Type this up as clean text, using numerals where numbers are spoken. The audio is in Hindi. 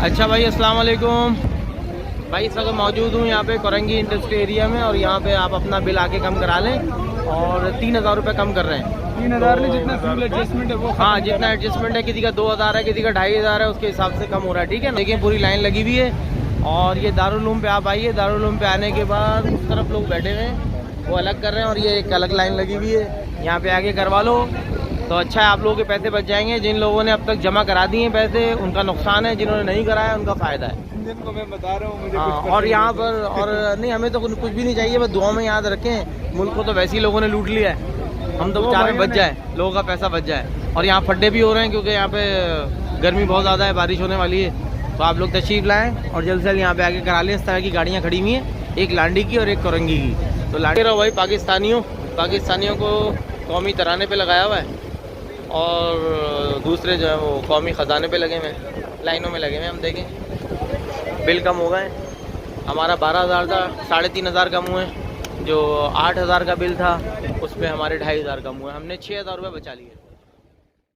अच्छा भाई, अस्सलाम वालेकुम भाई। इस वक्त मौजूद हूँ यहाँ पे कोरंगी इंडस्ट्री एरिया में, और यहाँ पे आप अपना बिल आके कम करा लें और 3000 रुपये कम कर रहे हैं। 3000 में जितना फ्यूल एडजस्टमेंट है वो, हाँ जितना एडजस्टमेंट है, किसी का 2000 है, किसी का 2500 है, उसके हिसाब से कम हो रहा है। ठीक है, देखिए पूरी लाइन लगी हुई है। और ये दारुल उलूम पे आप आइए, दारुल उलूम पे आने के बाद उस तरफ लोग बैठे हुए हैं, वो अलग कर रहे हैं, और ये एक अलग लाइन लगी हुई है। यहाँ पे आके करवा लो तो अच्छा है, आप लोगों के पैसे बच जाएंगे। जिन लोगों ने अब तक जमा करा दिए पैसे उनका नुकसान है, जिन्होंने नहीं कराया उनका फ़ायदा है। जिनको मैं बता रहा हूँ मुझे हाँ, कुछ और यहाँ पर और नहीं, हमें तो कुछ भी नहीं चाहिए, बस दुआ में याद रखें। मुल्क को तो वैसे ही लोगों ने लूट लिया है, हम तो चाह रहे बच जाए, लोगों का पैसा बच जाए। और यहाँ फड्डे भी हो रहे हैं क्योंकि यहाँ पे गर्मी बहुत ज़्यादा है, बारिश होने वाली है। तो आप लोग तशरीफ़ लाएँ और जल्द से जल्द यहाँ पे आके करा लें। इस तरह की गाड़ियाँ खड़ी हुई हैं, एक लांडी की और एक कोरंगी की। तो लांडी रहो भाई, पाकिस्तानियों को कौमी तराने पे लगाया हुआ है, और दूसरे जो है वो कौमी ख़जाने पे लगे हुए हैं, लाइनों में लगे हुए हैं। हम देखें बिल कम हो गए, हमारा 12,000 था, 3500 कम हुए। जो 8000 का बिल था उस पर हमारे 2500 कम हुए, हमने 6000 रुपये बचा लिए।